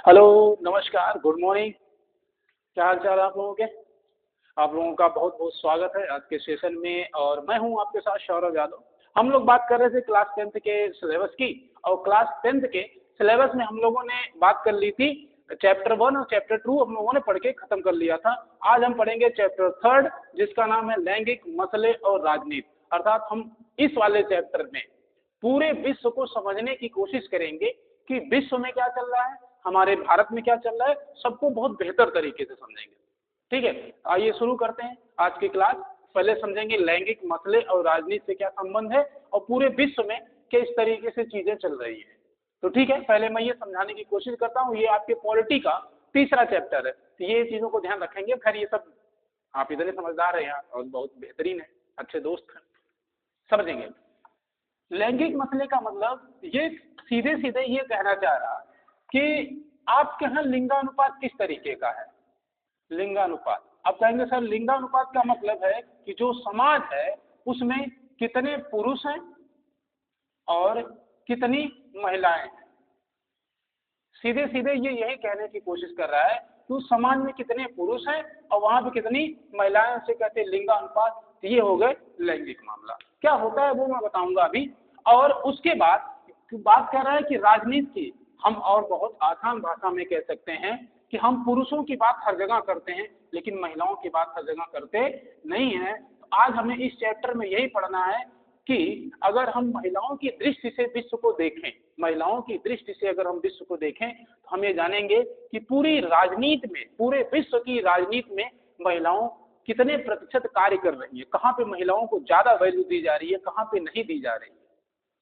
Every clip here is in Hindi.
हेलो, नमस्कार, गुड मॉर्निंग। क्या हाल चाल आप लोगों के? आप लोगों का बहुत बहुत स्वागत है आज के सेशन में और मैं हूं आपके साथ सौरभ यादव। हम लोग बात कर रहे थे क्लास 10th के सिलेबस की और क्लास 10th के सिलेबस में हम लोगों ने बात कर ली थी। चैप्टर 1 और चैप्टर 2 हम लोगों ने पढ़ के खत्म कर लिया था। आज हम पढ़ेंगे चैप्टर 3 जिसका नाम है लैंगिक मसले और राजनीति। अर्थात हम इस वाले चैप्टर में पूरे विश्व को समझने की कोशिश करेंगे कि विश्व में क्या चल रहा है, हमारे भारत में क्या चल रहा है, सबको बहुत बेहतर तरीके से समझेंगे। ठीक है, आइए शुरू करते हैं आज की क्लास। पहले समझेंगे लैंगिक मसले और राजनीति से क्या संबंध है और पूरे विश्व में किस तरीके से चीजें चल रही है। तो ठीक है, पहले मैं ये समझाने की कोशिश करता हूँ। ये आपके पॉलिटी का तीसरा चैप्टर है, तो ये चीजों को ध्यान रखेंगे। खैर ये सब आप इतने समझदार हैं यहाँ और बहुत बेहतरीन है, अच्छे दोस्त हैं, समझेंगे। लैंगिक मसले का मतलब ये सीधे सीधे ये कहना चाह रहा कि आपके यहाँ लिंगानुपात किस तरीके का है। लिंगानुपात, आप कहेंगे सर लिंगानुपात का मतलब है कि जो समाज है उसमें कितने पुरुष हैं और कितनी महिलाएं हैं। सीधे सीधे ये यही कहने की कोशिश कर रहा है कि उस समाज में कितने पुरुष हैं और वहां पे कितनी महिलाएं, से कहते हैं लिंगानुपात। ये हो गए लैंगिक मामला। क्या होता है वो मैं बताऊंगा अभी। और उसके बाद बात कर रहा है कि राजनीति की हम और बहुत आसान भाषा में कह सकते हैं कि हम पुरुषों की बात हर जगह करते हैं लेकिन महिलाओं की बात हर जगह करते नहीं है। तो आज हमें इस चैप्टर में यही पढ़ना है कि अगर हम महिलाओं की दृष्टि से विश्व को देखें, महिलाओं की दृष्टि से अगर हम विश्व को देखें तो हम ये जानेंगे कि पूरी राजनीति में, पूरे विश्व की राजनीति में महिलाओं कितने प्रतिशत कार्य कर रही है, कहाँ पे महिलाओं को ज्यादा वैल्यू दी जा रही है, कहाँ पे नहीं दी जा रही है।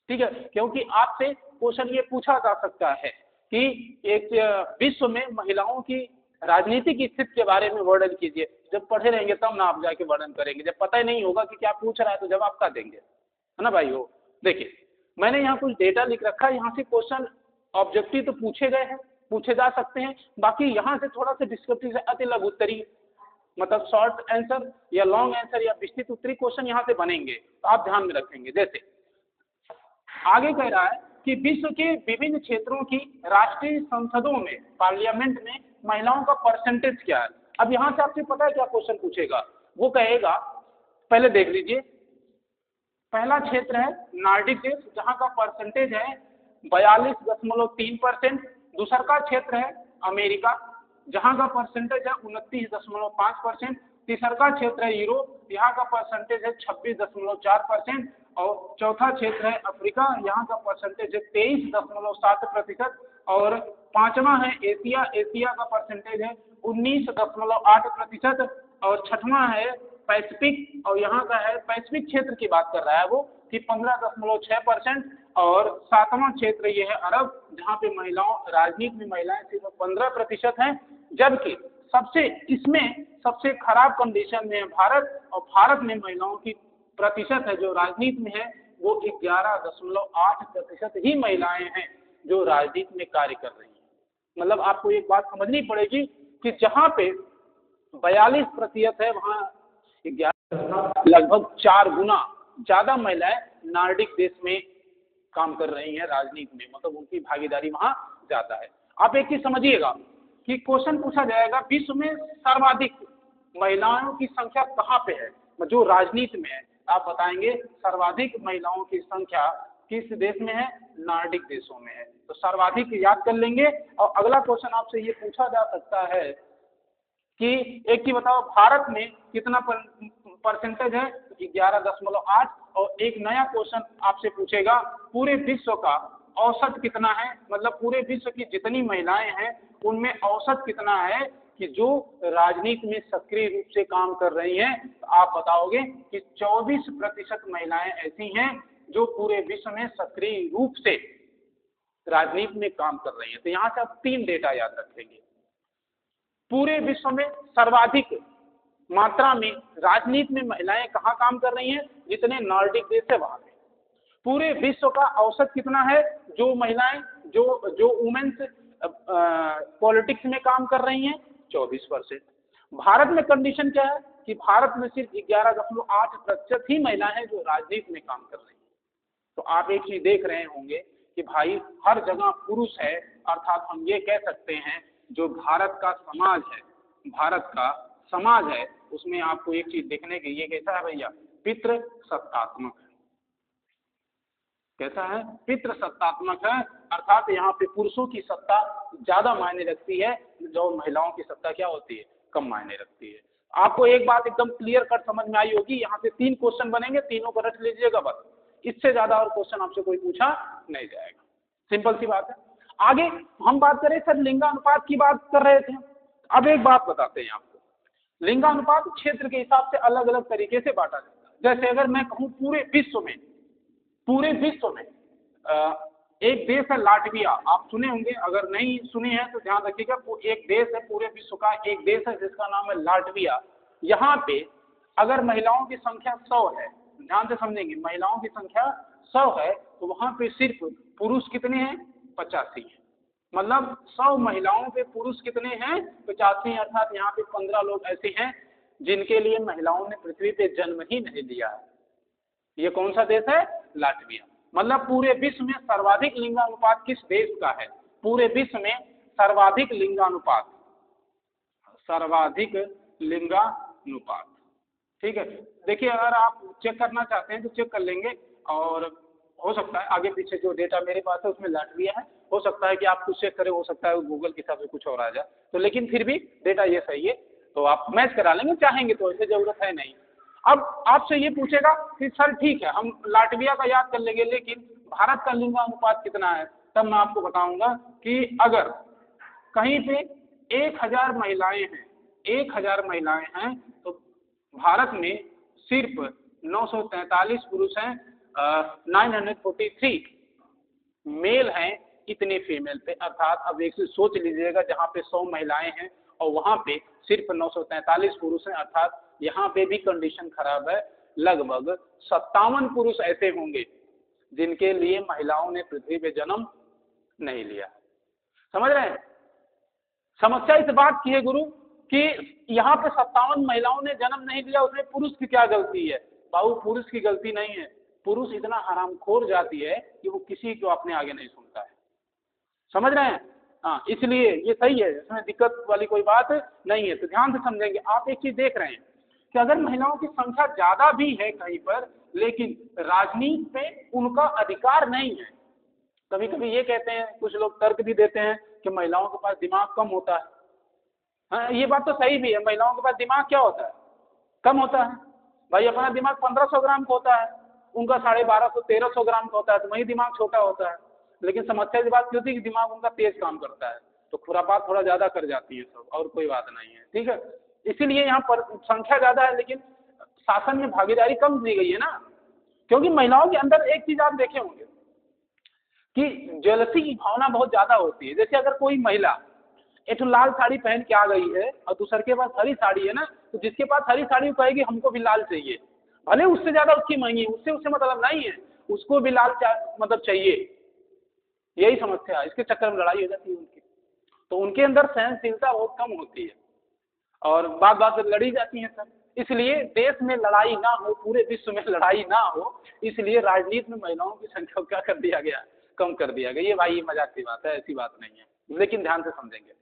ठीक है, क्योंकि आपसे क्वेश्चन ये पूछा जा सकता है कि एक विश्व में महिलाओं की राजनीतिक स्थिति के बारे में वर्णन कीजिए। जब पढ़े रहेंगे तब ना आप जाके वर्णन करेंगे, जब पता ही नहीं होगा कि क्या पूछ रहा है तो जवाब क्या देंगे, है ना भाई। हो देखिए, मैंने यहाँ कुछ डेटा लिख रखा है। यहाँ से क्वेश्चन ऑब्जेक्टिव तो पूछे गए हैं, पूछे जा सकते हैं। बाकी यहाँ से थोड़ा सा डिस्क्रिप्टिव से अति लघु उत्तरी, मतलब शॉर्ट आंसर या लॉन्ग आंसर या विस्तृत उत्तरी क्वेश्चन यहाँ से बनेंगे, तो आप ध्यान में रखेंगे। जैसे आगे कह रहा है कि विश्व के विभिन्न क्षेत्रों की राष्ट्रीय संसदों में, पार्लियामेंट में महिलाओं का परसेंटेज क्या है। अब यहाँ से आपसे पता है क्या क्वेश्चन पूछेगा, वो कहेगा, पहले देख लीजिए, पहला क्षेत्र है नॉर्डिक देश जहां का परसेंटेज है 42.3%। दूसरा का क्षेत्र है अमेरिका जहां का परसेंटेज है 29.5%। तीसरा का क्षेत्र है यूरोप, यहाँ का परसेंटेज है 26.4%। और चौथा क्षेत्र है अफ्रीका, यहाँ का परसेंटेज है 23.7%। और पांचवा है एशिया, एशिया का परसेंटेज है 19.8%। और छठवां है पैसिफिक, और यहाँ का है पैसिफिक क्षेत्र की बात कर रहा है वो, कि 15.6%। और सातवां क्षेत्र ये है अरब, जहाँ पे महिलाओं, राजनीति में महिलाएं सिर्फ 15% हैं। जबकि सबसे इसमें सबसे खराब कंडीशन में है भारत, और भारत में महिलाओं की प्रतिशत है जो राजनीति में है वो 11.8% ही महिलाएं हैं जो राजनीति में कार्य कर रही हैं। मतलब आपको एक बात समझनी पड़ेगी कि जहाँ पे 42% है वहाँ 11, लगभग 4 गुना ज्यादा महिलाएं नॉर्डिक देश में काम कर रही हैं राजनीति में, मतलब उनकी भागीदारी वहां ज्यादा है। आप एक चीज समझिएगा कि क्वेश्चन पूछा जाएगा विश्व में सर्वाधिक महिलाओं की संख्या कहाँ पे है, जो राजनीति में है। आप बताएंगे सर्वाधिक महिलाओं की संख्या किस देश में है, नॉर्डिक देशों में है। तो सर्वाधिक याद कर लेंगे। और अगला क्वेश्चन आपसे ये पूछा जा सकता है कि एक ही बताओ भारत में कितना परसेंटेज है, 11.8। और एक नया क्वेश्चन आपसे पूछेगा पूरे विश्व का औसत कितना है, मतलब पूरे विश्व की जितनी महिलाएं हैं उनमें औसत कितना है कि जो राजनीति में सक्रिय रूप से काम कर रही हैं। तो आप बताओगे कि 24% महिलाएं ऐसी हैं जो पूरे विश्व में सक्रिय रूप से राजनीति में काम कर रही हैं। तो यहाँ से आप 3 डेटा याद रखेंगे। पूरे विश्व में सर्वाधिक मात्रा में राजनीति में महिलाएं कहाँ काम कर रही हैं, जितने नॉर्डिक देश है वहां पे। पूरे विश्व का औसत कितना है जो महिलाएं, जो वुमेन्स पॉलिटिक्स में काम कर रही हैं, 24%। भारत में कंडीशन क्या है कि भारत में सिर्फ 11.8% ही महिलाएं हैं जो राजनीति में काम कर रही हैं। तो आप एक चीज देख रहे होंगे कि भाई हर जगह पुरुष है, अर्थात हम ये कह सकते हैं जो भारत का समाज है, भारत का समाज है उसमें आपको एक चीज देखने की, ये कैसा है भैया, पितृ सत्तात्मक है। कैसा है, पितृ सत्तात्मक है, अर्थात यहाँ पे पुरुषों की सत्ता ज्यादा मायने रखती है, जो महिलाओं की सत्ता क्या होती है, कम मायने रखती है। आपको एक बात एकदम क्लियर कट समझ में आई होगी, यहाँ से 3 क्वेश्चन बनेंगे, तीनों को रट लीजिएगा बस, इससे ज्यादा और क्वेश्चन आपसे कोई पूछा नहीं जाएगा, सिंपल सी बात है। आगे हम बात करें सर, लिंगानुपात की बात कर रहे थे, अब एक बात बताते हैं आपको, लिंगानुपात क्षेत्र के हिसाब से अलग अलग तरीके से बांटा जाता है। जैसे अगर मैं कहूँ पूरे विश्व में एक देश है लाटविया, आप सुने होंगे, अगर नहीं सुने हैं तो ध्यान रखिएगा, एक देश है पूरे विश्व का, एक देश है जिसका नाम है लाटविया। यहाँ पे अगर महिलाओं की संख्या 100 है, ध्यान से समझेंगे, महिलाओं की संख्या 100 है, तो वहां पे सिर्फ पुरुष कितने हैं, 85 है। मतलब 100 महिलाओं पे पुरुष कितने हैं, 85, अर्थात यहाँ पे 15 लोग ऐसे हैं जिनके लिए महिलाओं ने पृथ्वी पे जन्म ही नहीं लिया है। ये कौन सा देश है, लाटविया। मतलब पूरे विश्व में सर्वाधिक लिंगानुपात किस देश का है, पूरे विश्व में सर्वाधिक लिंगानुपात, सर्वाधिक लिंगानुपात, ठीक है। देखिए अगर आप चेक करना चाहते हैं तो चेक कर लेंगे, और हो सकता है आगे पीछे जो डेटा मेरे पास है उसमें लाटविया है, हो सकता है कि आप कुछ चेक करें, हो सकता है गूगल के हिसाब से कुछ और आ जाए, तो लेकिन फिर भी डेटा ये सही है, तो आप मैच करा लेंगे चाहेंगे तो, ऐसे जरूरत है नहीं। अब आपसे ये पूछेगा कि सर ठीक है हम लाटविया का याद कर लेंगे, लेकिन भारत का लिंगानुपात कितना है, तब मैं आपको बताऊंगा कि अगर कहीं पे 1000 महिलाएं हैं, 1000 महिलाएं हैं, तो भारत में सिर्फ 943 पुरुष हैं, 943 मेल हैं, इतने फीमेल पे, अर्थात अब एक से सोच लीजिएगा, जहाँ पे 100 महिलाएं हैं और वहाँ पे सिर्फ 943 पुरुष हैं, अर्थात यहाँ पे भी कंडीशन खराब है। लगभग 57 पुरुष ऐसे होंगे जिनके लिए महिलाओं ने पृथ्वी पे जन्म नहीं लिया। समझ रहे हैं, समस्या इस बात की है गुरु कि यहाँ पे 57 महिलाओं ने जन्म नहीं लिया, उसमें पुरुष की क्या गलती है? बाबू पुरुष की गलती नहीं है, पुरुष इतना हरामखोर जाती है कि वो किसी को अपने आगे नहीं सुनता है। समझ रहे हैं, हाँ, इसलिए ये सही है, इसमें दिक्कत वाली कोई बात नहीं है। तो ध्यान से समझेंगे, आप एक चीज देख रहे हैं कि अगर महिलाओं की संख्या ज्यादा भी है कहीं पर, लेकिन राजनीति पे उनका अधिकार नहीं है। कभी कभी ये कहते हैं, कुछ लोग तर्क भी देते हैं कि महिलाओं के पास दिमाग कम होता है। हाँ, ये बात तो सही भी है, महिलाओं के पास दिमाग क्या होता है, कम होता है। भाई अपना दिमाग 1500 ग्राम का होता है, उनका 1250-1300 ग्राम का होता है, तो वही दिमाग छोटा होता है। लेकिन समस्या की बात क्यों थी कि दिमाग उनका तेज काम करता है, तो खुरापात थोड़ा ज्यादा कर जाती है सब, और कोई बात नहीं है, ठीक है। इसीलिए यहाँ पर संख्या ज्यादा है, लेकिन शासन में भागीदारी कम दी गई है ना, क्योंकि महिलाओं के अंदर एक चीज आप देखे होंगे कि जेलसी की भावना बहुत ज्यादा होती है। जैसे अगर कोई महिला एक लाल साड़ी पहन के आ गई है और दूसरे के पास हरी साड़ी है ना, तो जिसके पास हरी साड़ी वो कहेगी हमको भी लाल चाहिए, भले उससे ज्यादा उसकी महंगी, उससे मतलब नहीं है, उसको भी लाल मतलब चाहिए। यही समस्या है, इसके चक्कर में लड़ाई हो जाती है उनकी। तो उनके अंदर सहनशीलता बहुत कम होती है और बात बात लड़ी जाती है सब। इसलिए देश में लड़ाई ना हो, पूरे विश्व में लड़ाई ना हो, इसलिए राजनीति में महिलाओं की संख्या को क्या कर दिया गया, कम कर दिया गया। ये भाई मजाक की बात है, ऐसी बात नहीं है, लेकिन ध्यान से समझेंगे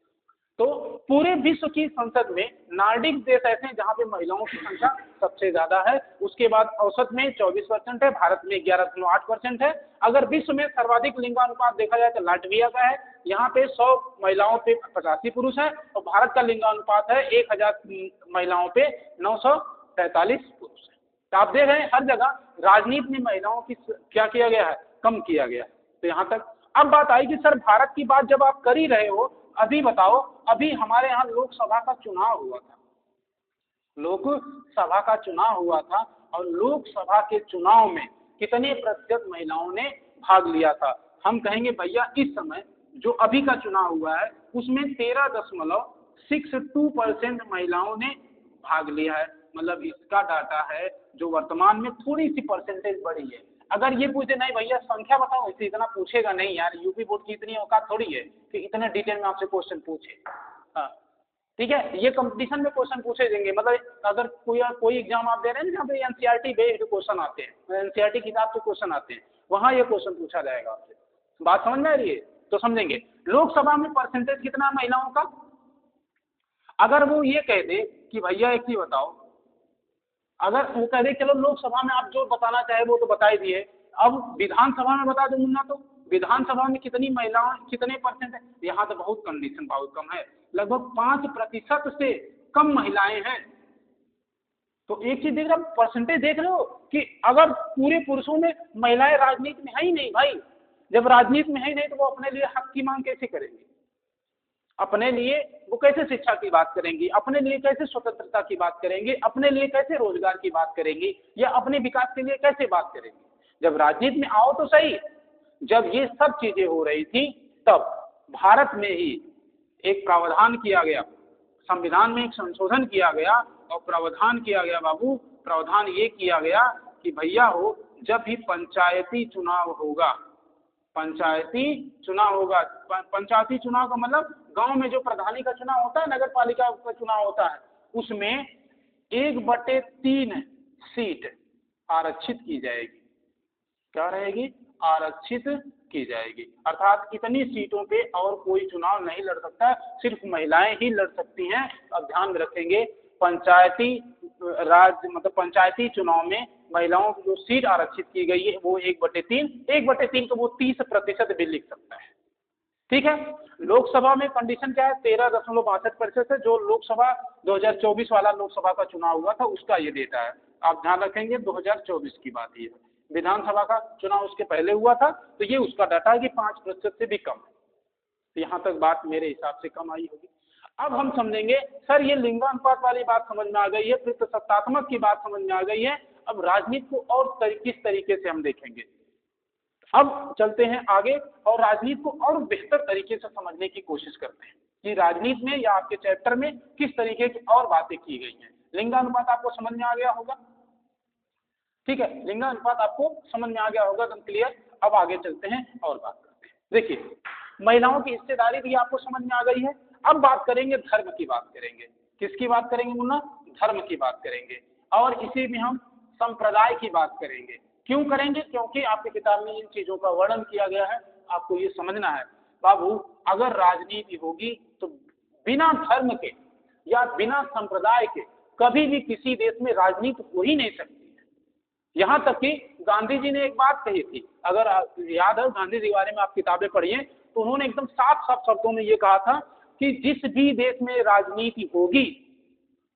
तो पूरे विश्व की संसद में नार्डिक देश ऐसे हैं जहां पे महिलाओं की संख्या सबसे ज्यादा है। उसके बाद औसत में 24% है, भारत में 11.8% है। अगर विश्व में सर्वाधिक लिंगानुपात देखा जाए तो लाटविया का है, यहाँ पे 100 महिलाओं पे 85 पुरुष हैं, और भारत का लिंगानुपात है 1000 महिलाओं पे 943 पुरुष है। तो आप देख रहे हैं हर जगह राजनीति में महिलाओं की क्या किया गया है, कम किया गया है। तो यहाँ तक अब बात आई कि सर भारत की बात जब आप कर ही रहे हो, अभी बताओ, अभी हमारे यहाँ लोकसभा का चुनाव हुआ था, लोकसभा का चुनाव हुआ था, और लोकसभा के चुनाव में कितने प्रतिशत महिलाओं ने भाग लिया था? हम कहेंगे भैया इस समय जो अभी का चुनाव हुआ है उसमें 13.62% महिलाओं ने भाग लिया है। मतलब इसका डाटा है जो वर्तमान में थोड़ी सी परसेंटेज बढ़ी है। अगर ये पूछे नहीं भैया संख्या बताओ, इसे इतना पूछेगा नहीं यार, यूपी बोर्ड की इतनी औकात थोड़ी है कि इतने डिटेल में आपसे क्वेश्चन पूछे। हाँ ठीक है, ये कंपटीशन में क्वेश्चन पूछे देंगे। मतलब अगर कोई एग्जाम आप दे रहे हैं जहाँ पे एनसीईआरटी बेस्ड क्वेश्चन आते हैं, एनसीईआरटी किताब के क्वेश्चन आते हैं, वहाँ ये क्वेश्चन पूछा जाएगा आपसे। बात समझ में आ रही है? तो समझेंगे लोकसभा में परसेंटेज कितना है महिलाओं का। अगर वो ये कह दे कि भैया एक चीज बताओ, अगर वो कह दे चलो लोकसभा में आप जो बताना चाहे वो तो बता ही दिए, अब विधानसभा में बता दो मुन्ना, तो विधानसभा में कितनी महिलाएं कितने परसेंट है? यहाँ तो बहुत कंडीशन बहुत कम है, लगभग 5% से कम महिलाएं हैं। तो एक चीज देख रहे हो, परसेंटेज देख रहे हो कि अगर पूरे पुरुषों में महिलाएं राजनीति में है ही नहीं भाई, जब राजनीति में है ही नहीं तो वो अपने लिए हक की मांग कैसे करेंगे? अपने लिए वो कैसे शिक्षा की बात करेंगी? अपने लिए कैसे स्वतंत्रता की बात करेंगे? अपने लिए कैसे रोजगार की बात करेंगी? या अपने विकास के लिए कैसे बात करेंगी? जब राजनीति में आओ तो सही। जब ये सब चीजें हो रही थी तब भारत में ही एक प्रावधान किया गया, संविधान में एक संशोधन किया गया और प्रावधान किया गया बाबू, प्रावधान ये किया गया कि भैया हो जब भी पंचायती चुनाव होगा, पंचायती चुनाव होगा, पंचायती चुनाव का मतलब गांव में जो प्रधानी का चुनाव होता है, नगर पालिका का चुनाव होता है, उसमें 1/3 सीट आरक्षित की जाएगी। क्या रहेगी? आरक्षित की जाएगी, अर्थात इतनी सीटों पे और कोई चुनाव नहीं लड़ सकता, सिर्फ महिलाएं ही लड़ सकती हैं। अब ध्यान में रखेंगे पंचायती राज मतलब पंचायती चुनाव में महिलाओं की जो सीट आरक्षित की गई है वो 1/3 तो वो 30% भी लिख सकता है। ठीक है। लोकसभा में कंडीशन क्या है? 13.62% है, जो लोकसभा 2024 वाला लोकसभा का चुनाव हुआ था उसका ये डेटा है। आप ध्यान रखेंगे 2024 की बात ये है, विधानसभा का चुनाव उसके पहले हुआ था तो ये उसका डाटा है कि 5% से भी कम है। तो यहाँ तक बात मेरे हिसाब से कम आई होगी। अब हम समझेंगे सर ये लिंगानुपात वाली बात समझ में आ गई है, पितृसत्तात्मक की बात समझ में आ गई है, अब राजनीति को और किस तरीके से हम देखेंगे। अब चलते हैं आगे और राजनीति को और बेहतर तरीके से समझने की कोशिश करते हैं कि राजनीति में या आपके चैप्टर में किस तरीके की और बातें की गई हैं। लिंगानुपात आपको समझ में आ गया होगा, ठीक है, लिंगानुपात आपको समझ में आ गया होगा, एकदम क्लियर। अब आगे चलते हैं और बात करते हैं। देखिए महिलाओं की हिस्सेदारी भी आपको समझ में आ गई है। अब बात करेंगे धर्म की बात करेंगे। किसकी बात करेंगे मुन्ना? धर्म की बात करेंगे और इसी में हम संप्रदाय की बात करेंगे। क्यों करेंगे? क्योंकि आपकी किताब में इन चीजों का वर्णन किया गया है, आपको ये समझना है बाबू, अगर राजनीति होगी तो बिना धर्म के या बिना संप्रदाय के कभी भी किसी देश में राजनीति हो ही नहीं सकती है। यहाँ तक कि गांधी जी ने एक बात कही थी, अगर याद है गांधी जी के बारे में आप किताबें पढ़िए तो उन्होंने एकदम साफ साफ शब्दों में ये कहा था कि जिस भी देश में राजनीति होगी,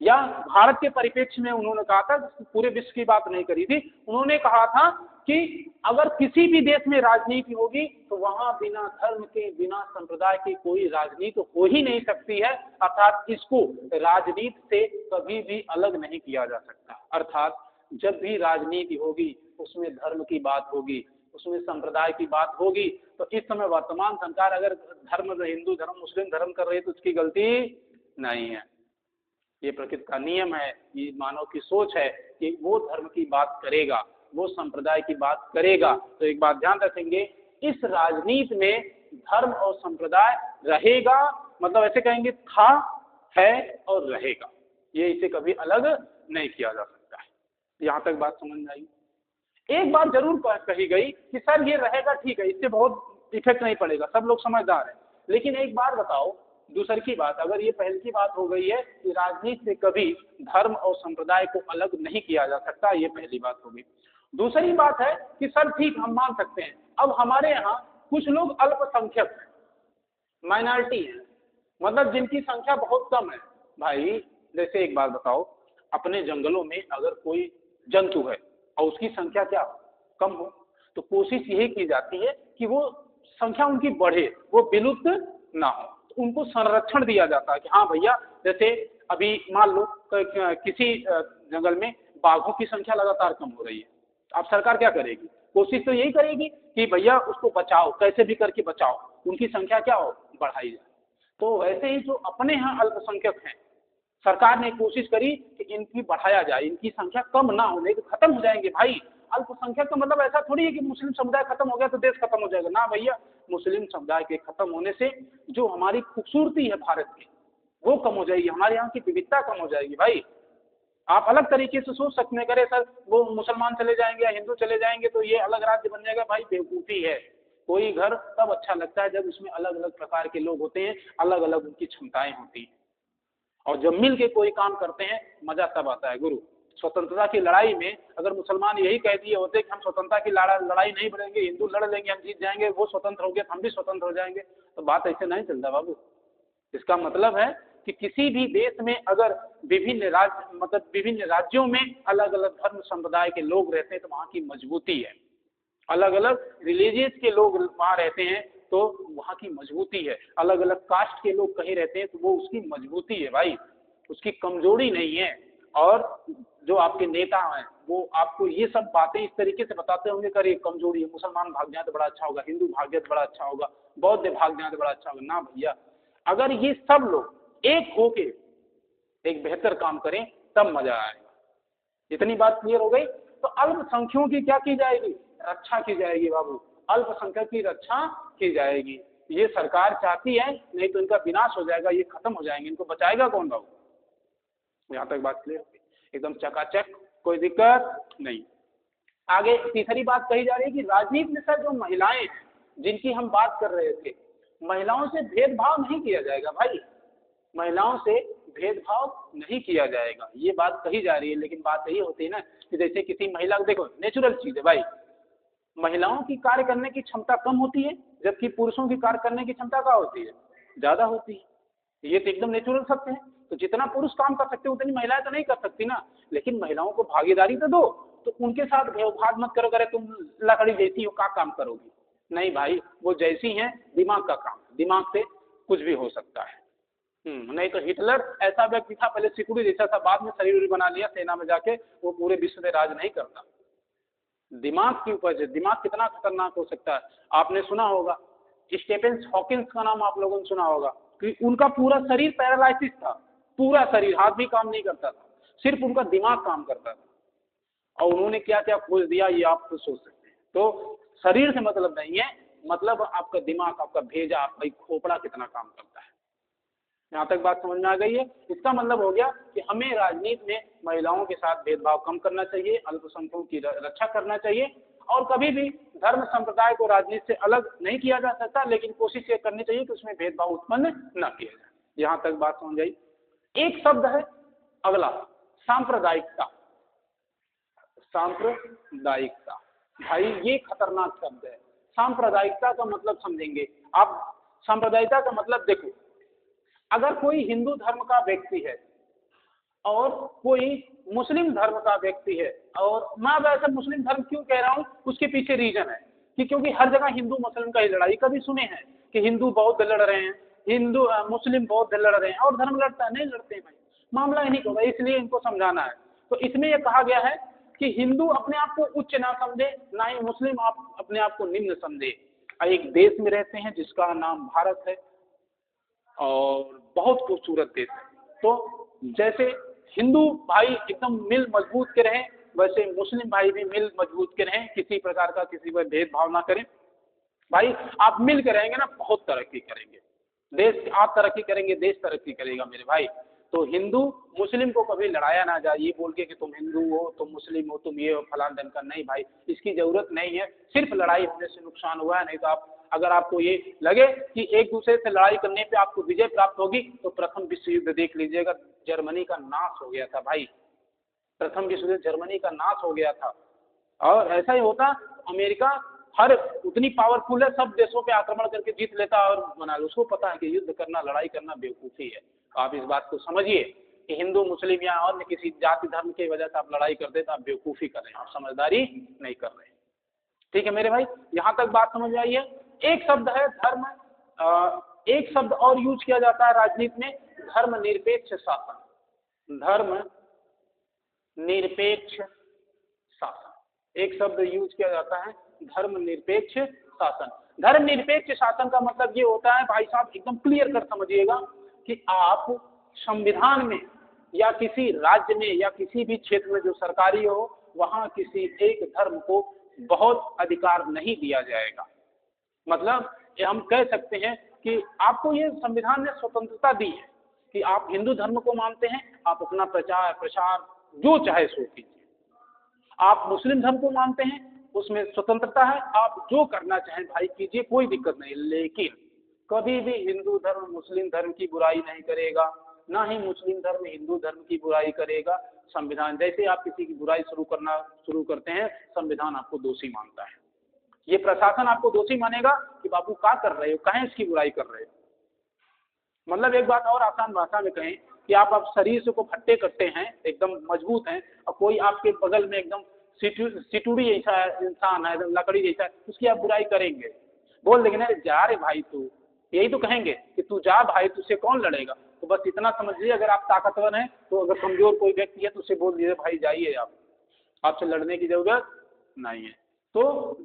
या भारत के परिप्रेक्ष्य में उन्होंने कहा था, पूरे विश्व की बात नहीं करी थी, उन्होंने कहा था कि अगर किसी भी देश में राजनीति होगी तो वहां बिना धर्म के बिना संप्रदाय के कोई राजनीति हो ही नहीं सकती है, अर्थात इसको राजनीति से कभी भी अलग नहीं किया जा सकता। अर्थात जब भी राजनीति होगी उसमें धर्म की बात होगी, उसमें संप्रदाय की बात होगी। तो इस समय वर्तमान सरकार अगर धर्म, हिंदू धर्म, मुस्लिम धर्म कर रही है तो उसकी गलती नहीं है, ये प्रकृति का नियम है, ये मानव की सोच है कि वो धर्म की बात करेगा, वो संप्रदाय की बात करेगा। तो एक बात ध्यान रखेंगे, इस राजनीति में धर्म और संप्रदाय रहेगा, मतलब ऐसे कहेंगे था, है और रहेगा, ये इसे कभी अलग नहीं किया जा सकता है। यहाँ तक बात समझ में आई। एक बात जरूर कही गई कि सर ये रहेगा, ठीक है, इससे बहुत इफेक्ट नहीं पड़ेगा, सब लोग समझदार हैं, लेकिन एक बार बताओ, दूसरी की बात, अगर ये पहले की बात हो गई है कि राजनीति से कभी धर्म और संप्रदाय को अलग नहीं किया जा सकता, ये पहली बात होगी। दूसरी बात है कि सर ठीक हम मान सकते हैं, अब हमारे यहाँ कुछ लोग अल्पसंख्यक हैं, माइनॉरिटी है, मतलब जिनकी संख्या बहुत कम है। भाई जैसे एक बात बताओ, अपने जंगलों में अगर कोई जंतु है और उसकी संख्या क्या हो, कम हो, तो कोशिश यही की जाती है कि वो संख्या उनकी बढ़े, वो विलुप्त ना हो, तो उनको संरक्षण दिया जाता है कि हाँ भैया, जैसे अभी मान लो किसी जंगल में बाघों की संख्या लगातार कम हो रही है, अब सरकार क्या करेगी? कोशिश तो यही करेगी कि भैया उसको बचाओ, कैसे भी करके बचाओ, उनकी संख्या क्या हो, बढ़ाई जाए। तो वैसे ही जो अपने यहाँ अल्पसंख्यक हैं, सरकार ने कोशिश करी कि इनकी बढ़ाया जाए, इनकी संख्या कम ना होने, तो खत्म हो जाएंगे भाई। अल्पसंख्यक का मतलब ऐसा थोड़ी है कि मुस्लिम समुदाय खत्म हो गया तो देश खत्म हो जाएगा, ना भैया, मुस्लिम समुदाय के खत्म होने से जो हमारी खूबसूरती है भारत की वो कम हो जाएगी, हमारे यहाँ की विविधता कम हो जाएगी। भाई आप अलग तरीके से सोच सकते हैं, करे सर वो मुसलमान चले जाएंगे या हिंदू चले जाएंगे तो ये अलग राज्य बन जाएगा, भाई बेवकूफ़ी है। कोई घर तब अच्छा लगता है जब उसमें अलग अलग प्रकार के लोग होते हैं, अलग अलग उनकी क्षमताएं होती हैं, और जब मिल के कोई काम करते हैं मजा तब आता है गुरु। स्वतंत्रता की लड़ाई में अगर मुसलमान यही कह दिए होते कि हम स्वतंत्रता की लड़ाई नहीं लड़ेंगे, हिंदू लड़ लेंगे, हम जीत जाएंगे, वो स्वतंत्र हो गए तो हम भी स्वतंत्र हो जाएंगे, तो बात ऐसे नहीं चलता बाबू। इसका मतलब है कि किसी भी देश में अगर विभिन्न राज्य मतलब विभिन्न राज्यों में अलग अलग धर्म संप्रदाय के लोग रहते हैं तो वहाँ की मजबूती है, अलग अलग रिलीजियस के लोग वहाँ रहते हैं तो वहाँ की मजबूती है, अलग अलग कास्ट के लोग कहीं रहते हैं तो वो उसकी मजबूती है भाई, उसकी कमजोरी नहीं है। और जो आपके नेता हैं वो आपको ये सब बातें इस तरीके से बताते होंगे कि अरे कमजोरी है, मुसलमान भाग जाए तो बड़ा अच्छा होगा, हिंदू भाग जाए तो बड़ा अच्छा होगा, बौद्ध भाग जाए तो बड़ा अच्छा होगा। ना भैया, अगर ये सब लोग एक होके एक बेहतर काम करें तब मजा आएगा। इतनी बात क्लियर हो गई। तो अल्पसंख्यों की क्या की जाएगी? रक्षा की जाएगी बाबू, अल्पसंख्यक की रक्षा की जाएगी। ये सरकार चाहती है, नहीं तो इनका विनाश हो जाएगा, ये खत्म हो जाएंगे, इनको बचाएगा कौन बाबू? यहाँ तक बात क्लियर होगी, एकदम चकाचक, कोई दिक्कत नहीं। आगे तीसरी बात कही जा रही है कि राजनीति में सर जो महिलाएं हैं जिनकी हम बात कर रहे थे, महिलाओं से भेदभाव नहीं किया जाएगा भाई, महिलाओं से भेदभाव नहीं किया जाएगा, ये बात कही जा रही है। लेकिन बात यही होती है ना कि जैसे किसी महिला को, देखो नेचुरल चीज है भाई, महिलाओं की कार्य करने की क्षमता कम होती है जबकि पुरुषों की कार्य करने की क्षमता क्या होती है? ज्यादा होती है। ये तो एकदम नेचुरल सत्य है। तो जितना पुरुष काम कर सकते उतनी महिलाएं तो नहीं कर सकती ना। लेकिन महिलाओं को भागीदारी तो दो, तो उनके साथ भेदभाव मत करो, करे तुम लकड़ी जैसी हो क्या काम करोगी? नहीं भाई, वो जैसी हैं, दिमाग का काम, दिमाग से कुछ भी हो सकता है। नहीं तो हिटलर ऐसा व्यक्ति था, पहले सिकुड़ी जैसा था, बाद में शरीर बना लिया सेना में जाके, वो पूरे विश्व में राज नहीं करता। दिमाग की उपज है, दिमाग कितना खतरनाक हो सकता है। आपने सुना होगा स्टीफन हॉकिंस का नाम आप लोगों ने सुना होगा कि उनका पूरा शरीर पैरालाइसिस था, पूरा शरीर, हाथ भी काम नहीं करता था, सिर्फ उनका दिमाग काम करता था। और उन्होंने क्या क्या खोज दिया ये आप खुद सोच सकते हैं। तो शरीर से मतलब नहीं है, मतलब आपका दिमाग, आपका भेजा, आपका खोपड़ा कितना काम करता है। यहाँ तक बात समझ में आ गई है। इसका मतलब हो गया कि हमें राजनीति में महिलाओं के साथ भेदभाव कम करना चाहिए, अल्पसंख्यकों की रक्षा करना चाहिए, और कभी भी धर्म संप्रदाय को राजनीति से अलग नहीं किया जा सकता, लेकिन कोशिश ये करनी चाहिए कि उसमें भेदभाव उत्पन्न न किया जाए। यहाँ तक बात समझ आई। एक शब्द है अगला, सांप्रदायिकता। सांप्रदायिकता भाई ये खतरनाक शब्द है। सांप्रदायिकता का मतलब समझेंगे आप। सांप्रदायिकता का मतलब देखो, अगर कोई हिंदू धर्म का व्यक्ति है और कोई मुस्लिम धर्म का व्यक्ति है, और मैं वैसे मुस्लिम धर्म क्यों कह रहा हूं, उसके पीछे रीजन है कि क्योंकि हर जगह हिंदू मुस्लिम का ही लड़ाई कभी सुने हैं कि हिंदू बौद्ध लड़ रहे हैं, हिंदू मुस्लिम बौद्ध लड़ रहे हैं, और धर्म लड़ता है? नहीं लड़ते भाई, मामला ही नहीं होगा, इसलिए इनको समझाना है। तो इसमें यह कहा गया है कि हिंदू अपने आप को उच्च ना समझे, ना ही मुस्लिम आप अपने आप को निम्न समझे। एक देश में रहते हैं जिसका नाम भारत है, और बहुत खूबसूरत देश है। तो जैसे हिंदू भाई एकदम मिल मजबूत के रहें, वैसे मुस्लिम भाई भी मिल मजबूत के रहें, किसी प्रकार का किसी पर भेदभाव ना करें। भाई आप मिल के रहेंगे ना, बहुत तरक्की करेंगे, देश आप तरक्की करेंगे, देश तरक्की करेगा मेरे भाई। तो हिंदू मुस्लिम को कभी लड़ाया ना जाए ये बोल के कि तुम हिंदू हो, तुम मुस्लिम हो, तुम ये हो, फलान ढंग का। नहीं भाई, इसकी जरूरत नहीं है। सिर्फ लड़ाई होने से नुकसान हुआ है, नहीं तो आप अगर आपको ये लगे कि एक दूसरे से लड़ाई करने पे आपको विजय प्राप्त होगी, तो प्रथम विश्व युद्ध देख लीजिएगा, जर्मनी का नाश हो गया था भाई। प्रथम विश्व युद्ध जर्मनी का नाश हो गया था। और ऐसा ही होता, अमेरिका हर उतनी पावरफुल है, सब देशों पे आक्रमण करके जीत लेता और बना, उसको पता है कि युद्ध करना, लड़ाई करना बेवकूफ़ी है। आप इस बात को समझिए कि हिंदू मुस्लिम या अन्य किसी जाति धर्म की वजह से आप लड़ाई करते तो आप बेवकूफ़ी कर रहे हैं, आप समझदारी नहीं कर रहे हैं। ठीक है मेरे भाई, यहाँ तक बात समझ आई है। एक शब्द है धर्म, एक शब्द और यूज किया जाता है राजनीति में, धर्मनिरपेक्ष शासन। धर्म निरपेक्ष शासन, एक शब्द यूज किया जाता है, धर्मनिरपेक्ष शासन। धर्मनिरपेक्ष शासन का मतलब ये होता है भाई साहब, एकदम क्लियर कर समझिएगा कि आप संविधान में या किसी राज्य में या किसी भी क्षेत्र में जो सरकारी हो, वहां किसी एक धर्म को बहुत अधिकार नहीं दिया जाएगा। मतलब हम कह सकते हैं कि आपको ये संविधान ने स्वतंत्रता दी है कि आप हिंदू धर्म को मानते हैं, आप अपना प्रचार प्रसार जो चाहे सो कीजिए। आप मुस्लिम धर्म को मानते हैं, उसमें स्वतंत्रता है, आप जो करना चाहें भाई कीजिए, कोई दिक्कत नहीं। लेकिन कभी भी हिंदू धर्म मुस्लिम धर्म की बुराई नहीं करेगा, ना ही मुस्लिम धर्म हिंदू धर्म की बुराई करेगा। संविधान, जैसे आप किसी की बुराई शुरू करते हैं, संविधान आपको दोषी मानता है। ये प्रशासन आपको दोषी मानेगा कि बाबू क्या कर रहे हो, कहें इसकी बुराई कर रहे हो। मतलब एक बात और आसान भाषा में कहें कि आप शरीर से को फट्टे कट्टे हैं, एकदम मजबूत हैं, और कोई आपके बगल में एकदम सिटुड़ी जैसा इंसान है, एकदम लकड़ी जैसा है, उसकी आप बुराई करेंगे, बोल देंगे ना जा रे भाई तू, यही तो कहेंगे कि तू जा भाई, तुझसे कौन लड़ेगा। तो बस इतना समझ लीजिए, अगर आप ताकतवर हैं तो अगर कमजोर कोई व्यक्ति है तो उसे बोल दीजिए भाई जाइए, आप आपसे लड़ने की जरूरत नहीं है। तो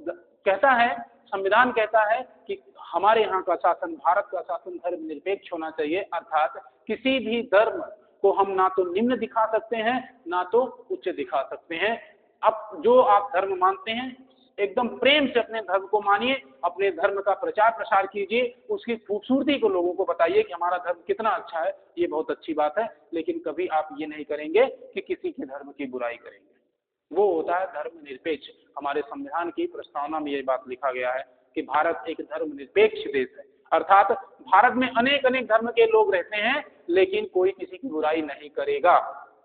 कहता है, संविधान कहता है कि हमारे यहाँ का शासन, भारत का शासन धर्मनिरपेक्ष होना चाहिए, अर्थात किसी भी धर्म को हम ना तो निम्न दिखा सकते हैं ना तो उच्च दिखा सकते हैं। अब जो आप धर्म मानते हैं एकदम प्रेम से अपने धर्म को मानिए, अपने धर्म का प्रचार प्रसार कीजिए, उसकी खूबसूरती को लोगों को बताइए कि हमारा धर्म कितना अच्छा है, ये बहुत अच्छी बात है। लेकिन कभी आप ये नहीं करेंगे कि किसी के धर्म की बुराई करेंगे, वो होता है धर्मनिरपेक्ष। हमारे संविधान की प्रस्तावना में ये बात लिखा गया है कि भारत एक धर्मनिरपेक्ष देश है, अर्थात भारत में अनेक अनेक धर्म के लोग रहते हैं लेकिन कोई किसी की बुराई नहीं करेगा।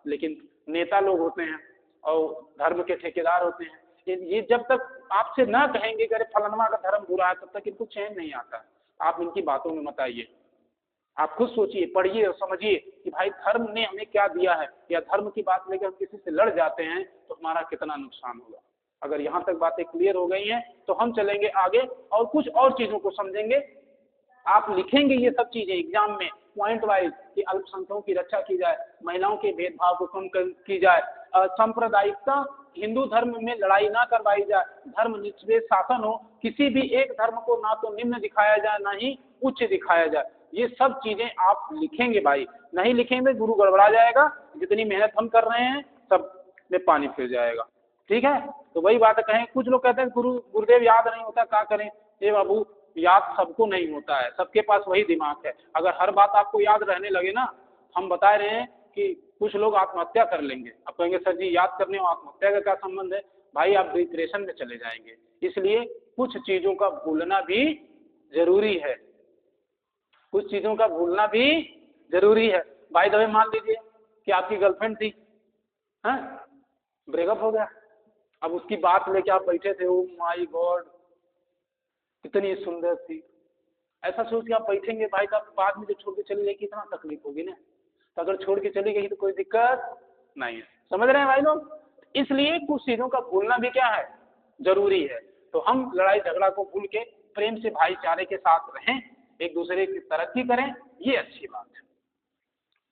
लेकिन नेता लोग होते हैं और धर्म के ठेकेदार होते हैं, ये जब तक आपसे ना कहेंगे कि अरे फलाना का धर्म बुरा है, तब तक इनको चैन नहीं आता। आप इनकी बातों में मत आइए, आप खुद सोचिए, पढ़िए और समझिए कि भाई धर्म ने हमें क्या दिया है, या धर्म की बात लेकर हम किसी से लड़ जाते हैं तो हमारा कितना नुकसान होगा। अगर यहाँ तक बातें क्लियर हो गई हैं तो हम चलेंगे आगे और कुछ और चीज़ों को समझेंगे। आप लिखेंगे ये सब चीज़ें एग्जाम में पॉइंट वाइज कि अल्पसंख्यकों की रक्षा की जाए, महिलाओं के भेदभाव को कम की जाए, सांप्रदायिकता, हिंदू धर्म में लड़ाई ना करवाई जाए, धर्मनिरपेक्ष शासन हो, किसी भी एक धर्म को ना तो निम्न दिखाया जाए ना ही उच्च दिखाया जाए। ये सब चीजें आप लिखेंगे भाई, नहीं लिखेंगे गुरु गड़बड़ा जाएगा, जितनी मेहनत हम कर रहे हैं सब में पानी फिर जाएगा। ठीक है, तो वही बात कहें, कुछ लोग कहते हैं गुरुदेव याद नहीं होता, क्या करें। ये बाबू याद सबको नहीं होता है, सबके पास वही दिमाग है। अगर हर बात आपको याद रहने लगे ना, हम बता रहे हैं कि कुछ लोग आत्महत्या कर लेंगे। अब कहेंगे सर जी याद करने और आत्महत्या का क्या संबंध है, भाई आप डिप्रेशन में चले जाएंगे। इसलिए कुछ चीजों का भूलना भी जरूरी है, कुछ चीजों का भूलना भी जरूरी है। भाई दबे मान लीजिए कि आपकी गर्लफ्रेंड थी, हाँ ब्रेकअप हो गया, अब उसकी बात लेके आप बैठे थे, ओ माय गॉड कितनी सुंदर थी, ऐसा सोच के आप बैठेंगे भाई, तब बाद में जो छोड़ के चली गई कितना तकलीफ होगी ना। तो अगर छोड़ के चली गई तो कोई दिक्कत नहीं है, समझ रहे हैं भाई लोग। इसलिए कुछ चीजों का भूलना भी क्या है, जरूरी है। तो हम लड़ाई झगड़ा को भूल के प्रेम से भाईचारे के साथ रहें, एक दूसरे की तरक्की करें, ये अच्छी बात है।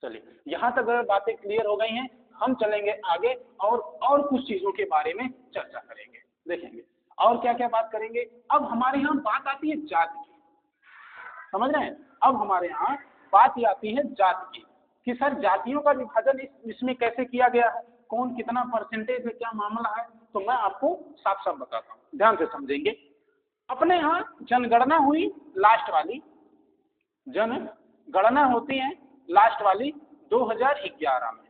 चलिए यहाँ तक अगर बातें क्लियर हो गई हैं, हम चलेंगे आगे और कुछ चीजों के बारे में चर्चा करेंगे, देखेंगे और क्या क्या बात करेंगे। अब हमारे यहाँ बात आती है जाति की, समझ रहे हैं। अब हमारे यहाँ बात ही आती है जाति की कि सर जातियों का विभाजन इसमें कैसे किया गया है, कौन कितना परसेंटेज है, क्या मामला है। तो मैं आपको साफ साफ बताता हूँ, ध्यान से समझेंगे। अपने यहाँ जनगणना हुई लास्ट वाली, जनगणना होती है लास्ट वाली 2011 में।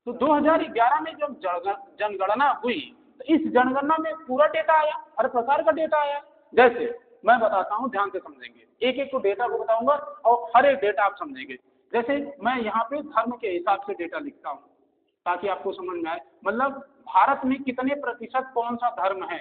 तो 2011 में जब जनगणना हुई तो इस जनगणना में पूरा डेटा आया, हर प्रकार का डेटा आया। जैसे मैं बताता हूँ, ध्यान से समझेंगे, एक एक को डेटा को बताऊंगा और हर एक डेटा आप समझेंगे। जैसे मैं यहाँ पे धर्म के हिसाब से डेटा लिखता हूँ ताकि आपको समझ में आए, मतलब भारत में कितने प्रतिशत कौन सा धर्म है,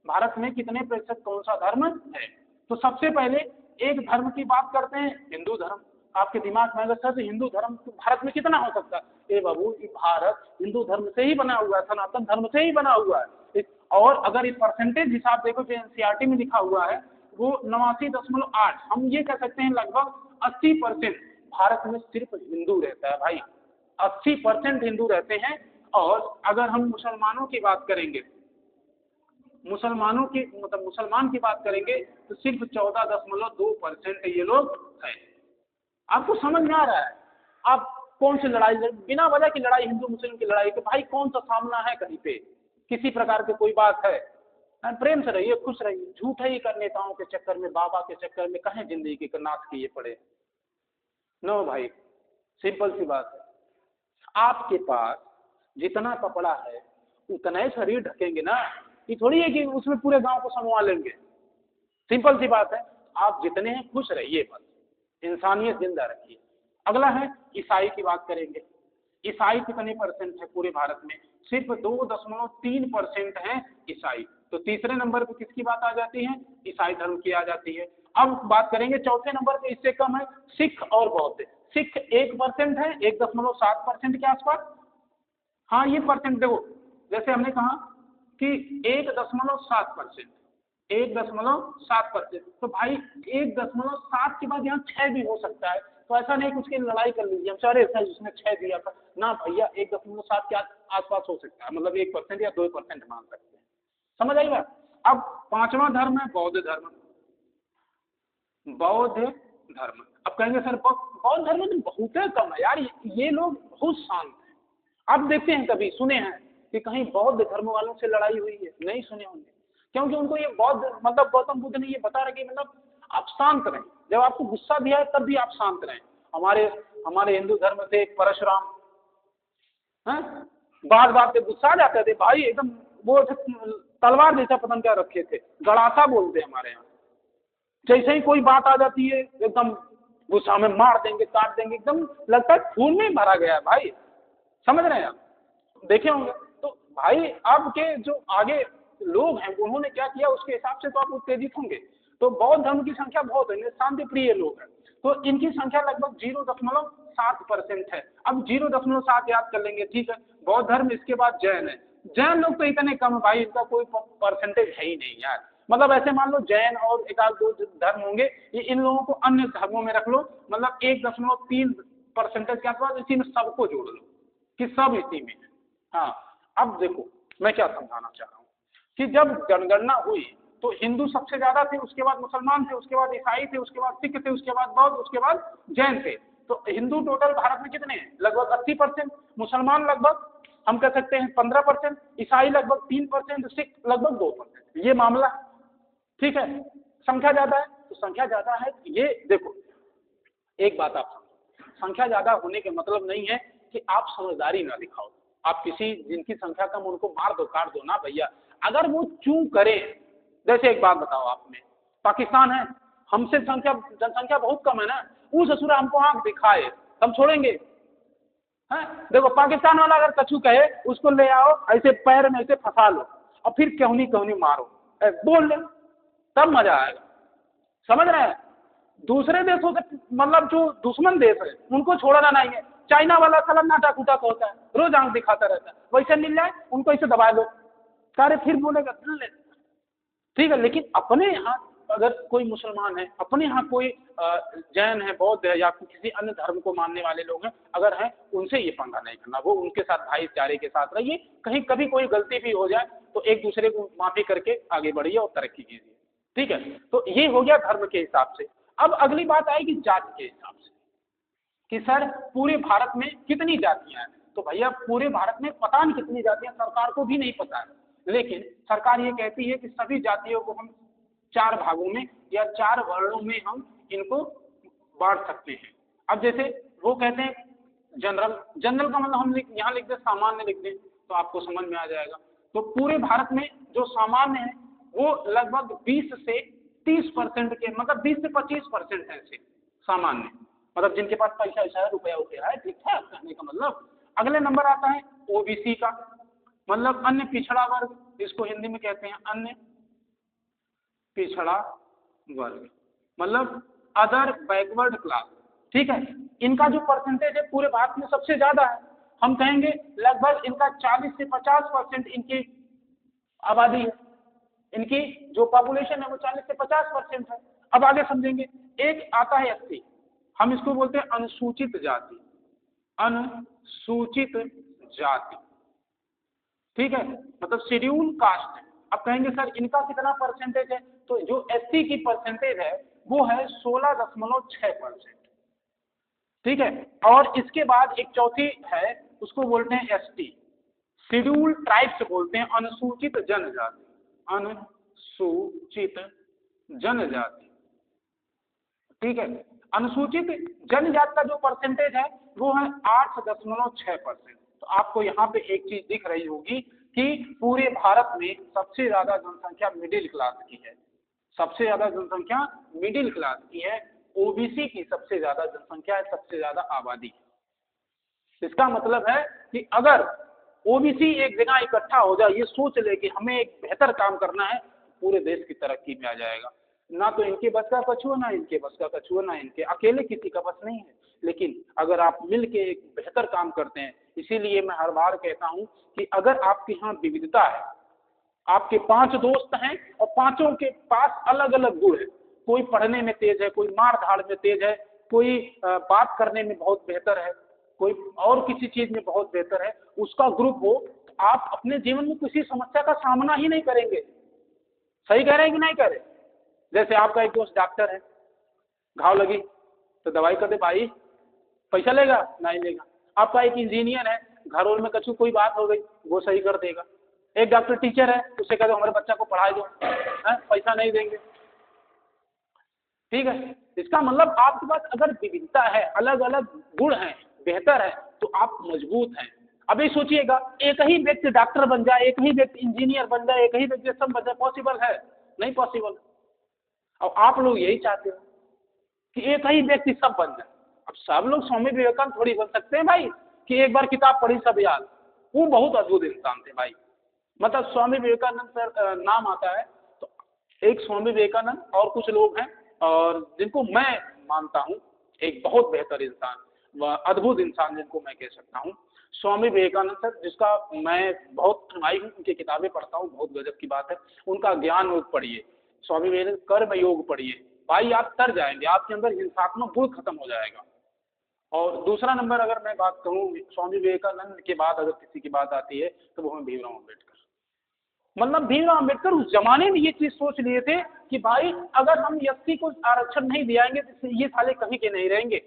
भारत में कितने प्रतिशत कौन सा धर्म है। तो सबसे पहले एक धर्म की बात करते हैं, हिंदू धर्म। आपके दिमाग में अगर सर हिंदू धर्म तो भारत में कितना हो सकता है, ए बाबू भारत हिंदू धर्म से ही बना हुआ है, सनातन धर्म से ही बना हुआ है। और अगर ये परसेंटेज हिसाब देखो जो एनसीईआरटी में लिखा हुआ है वो 89.8, हम ये कह सकते हैं लगभग 80% भारत में सिर्फ हिंदू रहता है भाई, 80% हिंदू रहते हैं। और अगर हम मुसलमानों की बात करेंगे, मुसलमानों की मतलब मुसलमान की बात करेंगे तो सिर्फ 14.2% ये लोग हैं। आपको समझ में आ रहा है। आप कौन सी लड़ाई, बिना वजह की लड़ाई, हिंदू मुस्लिम की लड़ाई, तो भाई कौन सा सामना है, कहीं पे किसी प्रकार की कोई बात है। प्रेम से रहिए, खुश रहिए, झूठे ही कर नेताओं के चक्कर में, बाबा के चक्कर में कहें जिंदगी के नाथ किए पड़े। नो भाई, सिंपल सी बात है, आपके पास जितना कपड़ा है उतना ही शरीर ढकेंगे ना। ये थोड़ी है कि उसमें पूरे गांव को समवा लेंगे। सिंपल सी बात है, आप जितने हैं खुश रहिए, बस इंसानियत जिंदा रखिए। अगला है ईसाई की बात करेंगे। ईसाई कितने परसेंट है पूरे भारत में? सिर्फ 2.3% है ईसाई। तो तीसरे नंबर पे किसकी बात आ जाती है? ईसाई धर्म की आ जाती है। अब बात करेंगे चौथे नंबर पे, इससे कम है सिख और बौद्ध। सिख 1% है, 1.7% के आसपास। हाँ ये परसेंट देखो, जैसे हमने कहा कि 1.7%, 1.7%, तो भाई 1.7 के बाद यहाँ 6 भी हो सकता है। तो ऐसा नहीं कुछ की लड़ाई कर लीजिए हम सारे उसने 6 दिया था ना भैया, 1.7 के आसपास हो सकता है, मतलब 1% या 2% मान सकते हैं। समझ आई बात? अब पांचवा धर्म है बौद्ध धर्म। बौद्ध धर्म, अब कहेंगे सर बौद्ध धर्म तो बहुत कम है यार, ये लोग बहुत शांत हैं। आप देखते हैं कभी सुने हैं कि कहीं बौद्ध धर्म वालों से लड़ाई हुई है? नहीं सुने होंगे, क्योंकि उनको ये बौद्ध मतलब गौतम बुद्ध ने ये बता रहा कि मतलब आप शांत रहें, जब आपको गुस्सा दिया है तब भी आप शांत रहें। हमारे हिंदू धर्म से एक परशुराम, बात बात पे गुस्सा आ जाते थे भाई, एकदम वो तलवार जैसा पतन क्या रखे थे, गड़ासा बोलते हमारे यहाँ। जैसे ही कोई बात आ जाती है एकदम गुस्सा में मार देंगे, काट देंगे, एकदम लगता है खून में भरा गया है भाई। समझ रहे हैं आप? देखे होंगे। तो भाई अब के जो आगे लोग हैं उन्होंने क्या किया, उसके हिसाब से तो आप उत्तेजित होंगे। तो बौद्ध धर्म की संख्या बहुत है, शांति प्रिय लोग हैं, तो इनकी संख्या लगभग 0.7% है। अब 0.7 याद कर लेंगे, ठीक है। बौद्ध धर्म, इसके बाद जैन है। जैन लोग तो इतने कम है भाई, इनका कोई परसेंटेज है ही नहीं यार। मतलब ऐसे मान लो जैन और एक आध दो धर्म होंगे, ये इन लोगों को अन्य धर्मों में रख लो, मतलब 1.3% के आसपास, इसी में सबको जोड़ लो कि सब इसी में है। हाँ अब देखो मैं क्या समझाना चाह रहा हूँ कि जब जनगणना हुई तो हिंदू सबसे ज्यादा थे, उसके बाद मुसलमान थे, उसके बाद ईसाई थे, उसके बाद सिख थे, उसके बाद बौद्ध, उसके बाद जैन थे। तो हिंदू टोटल भारत में कितने हैं? लगभग 80%, मुसलमान लगभग हम कह सकते हैं 15%, ईसाई लगभग 3%, सिख लगभग 2%। ये मामला, ठीक है। संख्या ज्यादा है तो संख्या ज्यादा है, ये देखो एक बात आप समझो, संख्या ज्यादा होने के मतलब नहीं है कि आप समझदारी ना दिखाओ, आप किसी जिनकी संख्या कम उनको मार दो काट दो ना भैया। अगर वो चूं करे, जैसे एक बात बताओ, आप में पाकिस्तान है, हमसे जनसंख्या बहुत कम है ना, वो ससुरा हमको आंख दिखाए हम छोड़ेंगे? हैं? देखो पाकिस्तान वाला अगर कछू कहे उसको ले आओ ऐसे पैर में ऐसे फंसा लो और फिर कहनी कहनी मारो, बोल ले, तब मजा आएगा। समझ रहे हैं? दूसरे देशों से मतलब जो दुश्मन देश है उनको छोड़ना नहीं है। चाइना वाला साला नाटा कूटा होता है, रोज आंख दिखाता रहता है, वैसे मिल जाए उनको ऐसे दबा दो, सारे फिर बोलेगा ठीक है। लेकिन अपने यहाँ अगर कोई मुसलमान है, अपने यहाँ कोई जैन है, बौद्ध है, या किसी अन्य धर्म को मानने वाले लोग हैं अगर हैं, उनसे ये पंगा नहीं करना, वो उनके साथ भाईचारे के साथ रहिए। कहीं कभी कोई गलती भी हो जाए तो एक दूसरे को माफी करके आगे बढ़िए और तरक्की कीजिए, ठीक है। तो ये हो गया धर्म के हिसाब से। अब अगली बात आएगी जाति के हिसाब से कि सर पूरे भारत में कितनी जातियां हैं। तो भैया पूरे भारत में पता नहीं कितनी जातियां, सरकार को भी नहीं पता है, लेकिन सरकार ये कहती है कि सभी जातियों को हम 4 भागों में या 4 वर्णों में हम इनको बांट सकते हैं। अब जैसे वो कहते हैं जनरल, जनरल का मतलब हम यहाँ लिख दें सामान्य लिख दें तो आपको समझ में आ जाएगा। तो पूरे भारत में जो सामान्य है वो लगभग 20 से 30% के, मतलब 20 से 25% है ऐसे सामान्य, मतलब जिनके पास पैसा ऐसा है, रुपया उठया है, ठीक है कहने का मतलब। अगले नंबर आता है ओबीसी का, मतलब अन्य पिछड़ा वर्ग, इसको हिंदी में कहते हैं अन्य पिछड़ा वर्ग, मतलब अदर बैकवर्ड क्लास, ठीक है। इनका जो परसेंटेज है पूरे भारत में सबसे ज्यादा है, हम कहेंगे लगभग इनका 40 से 50% इनकी आबादी है, इनकी जो पॉपुलेशन है वो 40 से 50% है। अब आगे समझेंगे। एक आता है एससी, हम इसको बोलते हैं अनुसूचित जाति, अनुसूचित जाति, ठीक है, मतलब शेड्यूल कास्ट है। अब कहेंगे सर इनका कितना परसेंटेज है, तो जो एससी की परसेंटेज है वो है 16.6%, ठीक है। और इसके बाद एक चौथी है उसको बोलते हैं एसटी, शेड्यूल ट्राइब्स बोलते हैं, अनुसूचित जनजाति, अनुसूचित जनजाति, ठीक है। अनुसूचित जनजाति का जो परसेंटेज है वो है 8.6%। तो आपको यहाँ पे एक चीज दिख रही होगी कि पूरे भारत में सबसे ज्यादा जनसंख्या मिडिल क्लास की है, सबसे ज्यादा जनसंख्या मिडिल क्लास की है, ओबीसी की सबसे ज्यादा जनसंख्या है, सबसे ज्यादा आबादी है। इसका मतलब है कि अगर ओबीसी एक जगह इकट्ठा हो जाए, ये सोच ले कि हमें एक बेहतर काम करना है, पूरे देश की तरक्की में आ जाएगा। ना तो इनके बस का कछुआ, ना इनके बस का कछुआ, ना इनके अकेले किसी का बस नहीं है। लेकिन अगर आप मिल के एक बेहतर काम करते हैं, इसीलिए मैं हर बार कहता हूं कि अगर आपके यहाँ विविधता है, आपके 5 दोस्त हैं और पांचों के पास अलग अलग गुण है, कोई पढ़ने में तेज है, कोई मार धाड़ में तेज है, कोई बात करने में बहुत बेहतर है, कोई और किसी चीज में बहुत बेहतर है, उसका ग्रुप हो, तो आप अपने जीवन में किसी समस्या का सामना ही नहीं करेंगे। सही कह रहे हैं कि नहीं कह रहे? जैसे आपका एक दोस्त डॉक्टर है, घाव लगी तो दवाई कर दे भाई, पैसा लेगा? नहीं लेगा। आपका एक इंजीनियर है, घरों में कछु कोई बात हो गई, वो सही कर देगा। एक डॉक्टर टीचर है, उससे कह दो हमारे बच्चा को पढ़ाई दो, पैसा नहीं देंगे। ठीक है, इसका मतलब आपके पास अगर विविधता है, अलग अलग गुण है, बेहतर है, तो आप मजबूत हैं। अभी सोचिएगा, एक ही व्यक्ति डॉक्टर बन जाए, एक ही व्यक्ति इंजीनियर बन जाए, एक ही व्यक्ति सब बन जाए, पॉसिबल है? नहीं पॉसिबल। और आप लोग यही चाहते हो कि एक ही व्यक्ति सब बन जाए। अब सब लोग स्वामी विवेकानंद थोड़ी बन सकते हैं भाई, कि एक बार किताब पढ़ी सब याद। वो बहुत अद्भुत इंसान थे भाई। मतलब स्वामी विवेकानंद सर नाम आता है तो एक स्वामी विवेकानंद और कुछ लोग हैं, और जिनको मैं मानता हूँ एक बहुत बेहतर इंसान, वह अद्भुत इंसान जिनको मैं कह सकता हूँ, स्वामी विवेकानंद सर, जिसका मैं बहुत सुनाई हूँ, उनकी किताबें पढ़ता हूँ, बहुत गजब की बात है। उनका ज्ञान योग पढ़िए, स्वामी विवेकानंद कर्म योग पढ़िए, भाई आप तर जाएंगे, आपके अंदर हिंसात्मक गुण खत्म हो जाएगा। और दूसरा नंबर अगर मैं बात कहूँ स्वामी विवेकानंद के बाद अगर किसी की बात आती है तो वो है भीमराव अम्बेडकर। मतलब भीमराव अम्बेडकर उस जमाने में ये चीज सोच लिए थे कि भाई अगर हम एससी को आरक्षण नहीं दिलाएंगे तो ये साले कहीं के नहीं रहेंगे।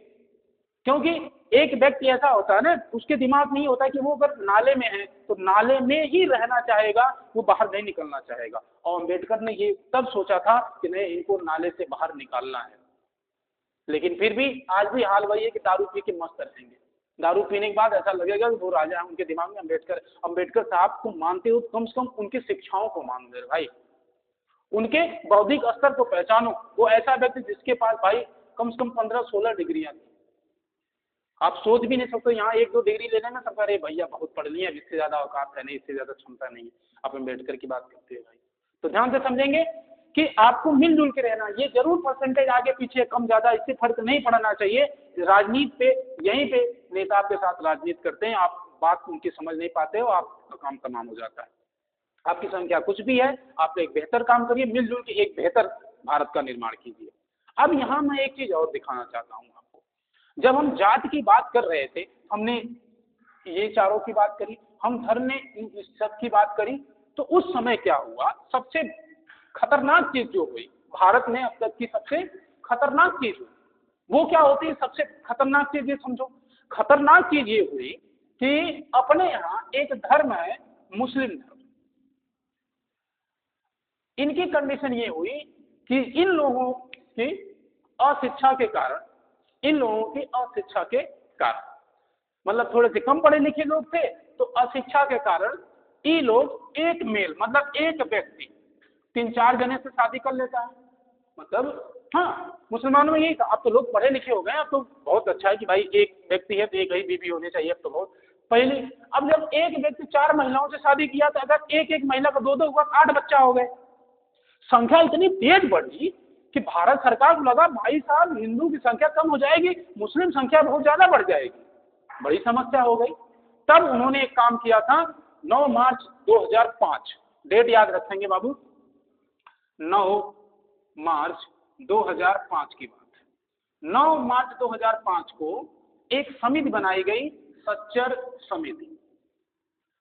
क्योंकि एक व्यक्ति ऐसा होता है ना, उसके दिमाग में ही होता है कि वो अगर नाले में है तो नाले में ही रहना चाहेगा, वो बाहर नहीं निकलना चाहेगा। और अम्बेडकर ने ये तब सोचा था कि नहीं, इनको नाले से बाहर निकालना है। लेकिन फिर भी आज भी हाल वही है कि दारू पी के मस्त रहेंगे। दारू पीने के बाद ऐसा लगेगा कि वो राजा है, उनके दिमाग में अम्बेडकर अम्बेडकर साहब को मानते हो तो कम से कम उनकी शिक्षाओं को मानो मेरे भाई, उनके बौद्धिक स्तर को पहचानो। वो ऐसा व्यक्ति जिसके पास भाई कम से कम 15-16 डिग्रियां थी। आप सोच भी नहीं सकते यहाँ 1-2 डिग्री लेने में सब अरे भैया बहुत पढ़ लिए, इससे ज्यादा औकात है नहीं, इससे ज्यादा क्षमता नहीं है। आप अम्बेडकर की बात करते हैं भाई, तो ध्यान से समझेंगे कि आपको मिलजुल के रहना। ये जरूर परसेंटेज आगे पीछे कम ज्यादा इससे फर्क नहीं पड़ना चाहिए। राजनीति पे यहीं पे नेता आपके साथ राजनीति करते हैं, आप बात उनकी समझ नहीं पाते हो, आपका काम तमाम हो जाता है। आपकी संख्या कुछ भी है, आप एक बेहतर काम करिए, मिलजुल के एक बेहतर भारत का निर्माण कीजिए। अब यहाँ मैं एक चीज और दिखाना चाहता हूँ आपको। जब हम जात की बात कर रहे थे, हमने ये चारों की बात करी, हम धर्म ने इस सब की बात करी, तो उस समय क्या हुआ, सबसे खतरनाक चीज जो हुई भारत में अब तक की सबसे खतरनाक चीज हुई, वो क्या होती है? सबसे खतरनाक चीज ये समझो, खतरनाक चीज ये हुई कि अपने यहाँ एक धर्म है मुस्लिम धर्म। इनकी कंडीशन ये हुई कि इन लोगों की अशिक्षा के कारण, इन लोगों की अशिक्षा के कारण, मतलब थोड़े से कम पढ़े लिखे लोग थे, तो अशिक्षा के कारण ये लोग एक मेल मतलब एक व्यक्ति 3-4 जने से शादी कर लेता है। मतलब हाँ, मुसलमानों में यही था। अब तो लोग पढ़े लिखे हो गए, अब तो बहुत अच्छा है कि भाई एक व्यक्ति है तो एक ही बीवी होनी चाहिए। अब तो बहुत पहले, अब जब एक व्यक्ति 4 महिलाओं से शादी किया तो अगर एक एक महिला का 2-2 हुआ, 8 बच्चा हो गए। संख्या इतनी तेज बढ़ी कि भारत सरकार को लगा भाई साहब हिंदू की संख्या कम हो जाएगी, मुस्लिम संख्या बहुत ज्यादा बढ़ जाएगी, बड़ी समस्या हो गई। तब उन्होंने एक काम किया था, 9 मार्च 2005, डेट याद रखेंगे बाबू, 9 मार्च 2005 की बात है। 9 मार्च 2005 को एक समिति बनाई गई, सच्चर समिति।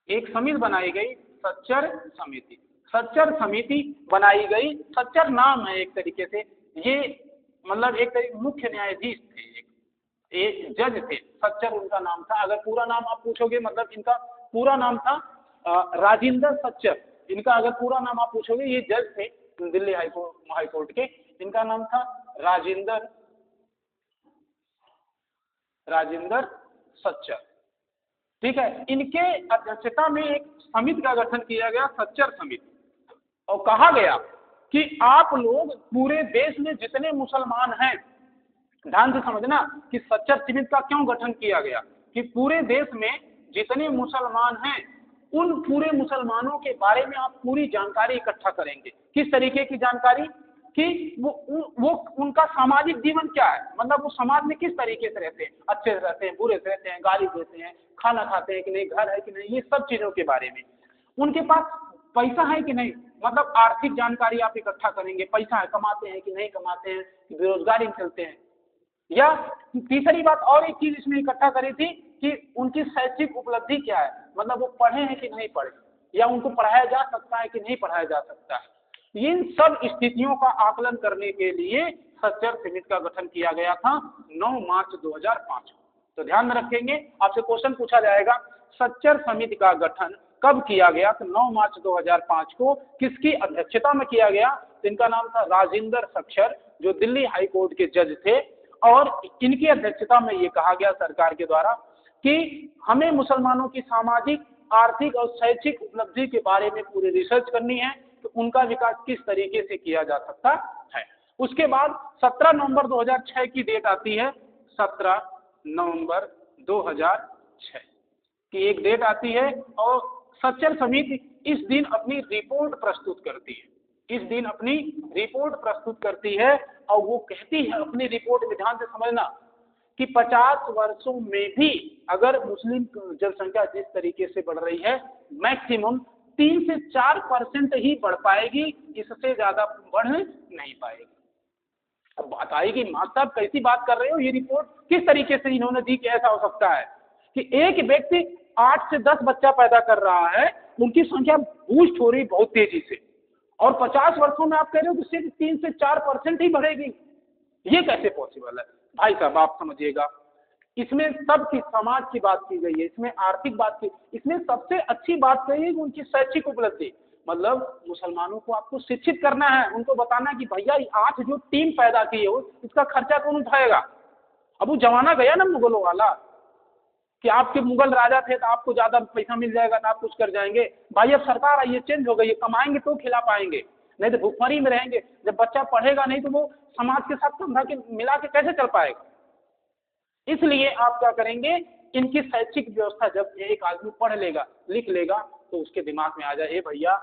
एक समिति बनाई गई, सच्चर समिति। सच्चर समिति बनाई गई, सच्चर नाम है एक तरीके से, ये मतलब एक तरीके मुख्य न्यायाधीश थे, एक जज थे, सच्चर उनका नाम था। अगर पूरा नाम आप पूछोगे, मतलब इनका पूरा नाम था राजेंद्र सच्चर। इनका अगर पूरा नाम आप पूछोगे, ये जज थे दिल्ली हाईकोर्ट के, इनका नाम था राजेंद्र सच्चर। ठीक है। इनके अध्यक्षता में एक समिति का गठन किया गया, सच्चर समिति, और कहा गया कि आप लोग पूरे देश में जितने मुसलमान हैं, ध्यान से समझना कि सच्चर समिति का क्यों गठन किया गया, कि पूरे देश में जितने मुसलमान हैं उन पूरे मुसलमानों के बारे में आप पूरी जानकारी इकट्ठा करेंगे। किस तरीके की जानकारी, कि वो उनका सामाजिक जीवन क्या है, मतलब वो समाज में किस तरीके से रहते हैं, अच्छे से रहते हैं, बुरे से रहते हैं, गाली देते हैं, खाना खाते हैं कि नहीं, घर है कि नहीं, ये सब चीजों के बारे में। उनके पास पैसा है कि नहीं, मतलब आर्थिक जानकारी आप इकट्ठा करेंगे, पैसा है, कमाते हैं कि नहीं कमाते हैं, कि बेरोजगारी में चलते हैं। या तीसरी बात और एक चीज इसमें इकट्ठा करी थी कि उनकी शैक्षिक उपलब्धि क्या है, मतलब वो पढ़े हैं कि नहीं पढ़े, या उनको पढ़ाया जा सकता है कि नहीं पढ़ाया जा सकता है। इन सब स्थितियों का आकलन करने के लिए सच्चर समिति का गठन किया गया था 9 मार्च 2005 को। तो ध्यान में रखेंगे, आपसे क्वेश्चन पूछा जाएगा सच्चर समिति का गठन कब किया गया, तो 9 मार्च 2005 को। किसकी अध्यक्षता में किया गया, तो इनका नाम था राजेंद्र सच्चर, जो दिल्ली हाई कोर्ट के जज थे। और इनकी अध्यक्षता में ये कहा गया सरकार के द्वारा कि हमें मुसलमानों की सामाजिक, आर्थिक और शैक्षिक उपलब्धि के बारे में पूरी रिसर्च करनी है, तो उनका विकास किस तरीके से किया जा सकता है। उसके बाद 17 नवंबर 2006 की डेट आती है, 17 नवंबर 2006 की एक डेट आती है, और सच्चर समिति इस दिन अपनी रिपोर्ट प्रस्तुत करती है, इस दिन अपनी रिपोर्ट प्रस्तुत करती है। और वो कहती है अपनी रिपोर्ट में, ध्यान से समझना, कि 50 वर्षों में भी अगर मुस्लिम जनसंख्या जिस तरीके से बढ़ रही है, मैक्सिमम 3 से 4% ही बढ़ पाएगी, इससे ज्यादा बढ़ नहीं पाएगी। अब बात आएगी, मास्टर साहब कैसी बात कर रहे हो, ये रिपोर्ट किस तरीके से इन्होंने दी कि ऐसा हो सकता है कि एक व्यक्ति 8 से 10 बच्चा पैदा कर रहा है, उनकी संख्या बूस्ट हो रही बहुत तेजी से, और 50 वर्षों में आप कह रहे हो कि सिर्फ 3 से 4% ही बढ़ेगी, ये कैसे पॉसिबल है। भाई साहब आप समझिएगा, इसमें सबकी समाज की बात की गई है, इसमें आर्थिक बात की, इसमें सबसे अच्छी बात कही है कि उनकी शैक्षिक उपलब्धि, मतलब मुसलमानों को आपको शिक्षित करना है, उनको बताना कि भैया 8 जो टीम पैदा की हो इसका खर्चा कौन उठाएगा। अब वो जमाना गया ना मुगलों वाला, कि आपके मुगल राजा थे तो आपको ज्यादा पैसा मिल जाएगा तो आप कुछ कर जाएंगे। भाई अब सरकार आई है, चेंज हो गई है, कमाएंगे तो खिला पाएंगे, नहीं तो भूखमरी में रहेंगे। जब बच्चा पढ़ेगा नहीं तो वो समाज के साथ कंधा के मिला के कैसे चल पाएगा। इसलिए आप क्या करेंगे, इनकी शैक्षिक व्यवस्था, जब एक आदमी पढ़ लेगा लिख लेगा तो उसके दिमाग में आ जाए, ए भैया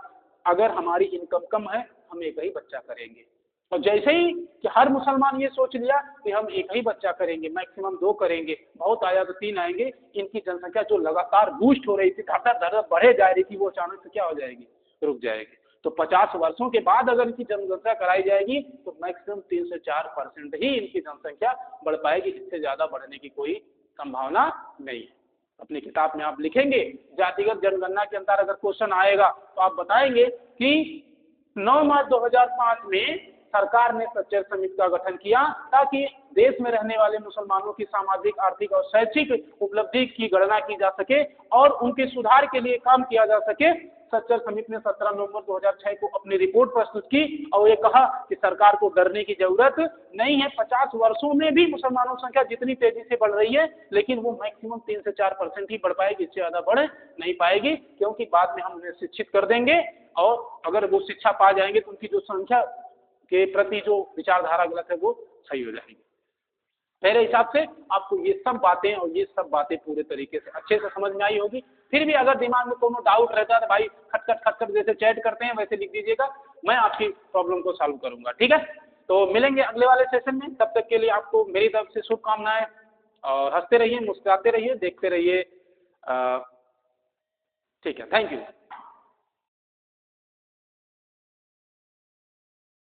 अगर हमारी इनकम कम है हम एक ही बच्चा करेंगे। और जैसे ही कि हर मुसलमान ये सोच लिया कि हम एक ही बच्चा करेंगे, मैक्सिमम 2 करेंगे, बहुत आया तो 3 आएंगे, इनकी जनसंख्या जो लगातार बूस्ट हो रही थी, धड़धड़ बढ़े जा रही थी, वो अचानक से क्या हो जाएगी, रुक जाएगी। तो 50 वर्षों के बाद अगर इनकी जनगणना कराई जाएगी तो मैक्सिमम 3 से 4% ही इनकी जनसंख्या बढ़ पाएगी, इससे ज्यादा बढ़ने की कोई संभावना नहीं है। अपनी किताब में आप लिखेंगे, जातिगत जनगणना के अंदर अगर क्वेश्चन आएगा तो आप बताएंगे कि 9 मार्च 2005 में सरकार ने सच्चर समिति का गठन किया ताकि देश में रहने वाले मुसलमानों की सामाजिक, आर्थिक और शैक्षिक उपलब्धि की गणना की जा सके और उनके सुधार के लिए काम किया जा सके। सच्चर समिति ने 17 नवंबर 2006 को अपनी रिपोर्ट प्रस्तुत की और ये कहा कि सरकार को डरने की जरूरत नहीं है। 50 वर्षों में भी मुसलमानों की संख्या जितनी तेजी से बढ़ रही है, लेकिन वो मैक्सिमम 3 से 4% ही बढ़ पाएगी, इससे ज्यादा बढ़ नहीं पाएगी, क्योंकि बाद में हम उन्हें शिक्षित कर देंगे और अगर वो शिक्षा पा जाएंगे तो उनकी जो संख्या के प्रति जो विचारधारा गलत है वो सही हो जाएगी। मेरे हिसाब से आपको ये सब बातें और ये सब बातें पूरे तरीके से अच्छे से समझ में आई होगी। फिर भी अगर दिमाग में कोनो डाउट रहता है तो भाई खटखट जैसे चैट करते हैं वैसे लिख दीजिएगा, मैं आपकी प्रॉब्लम को सॉल्व करूंगा। ठीक है, तो मिलेंगे अगले वाले सेशन में। तब तक के लिए आपको मेरी तरफ से शुभकामनाएं और हंसते रहिए, मुस्कुराते रहिए, देखते रहिए। ठीक है, थैंक यू।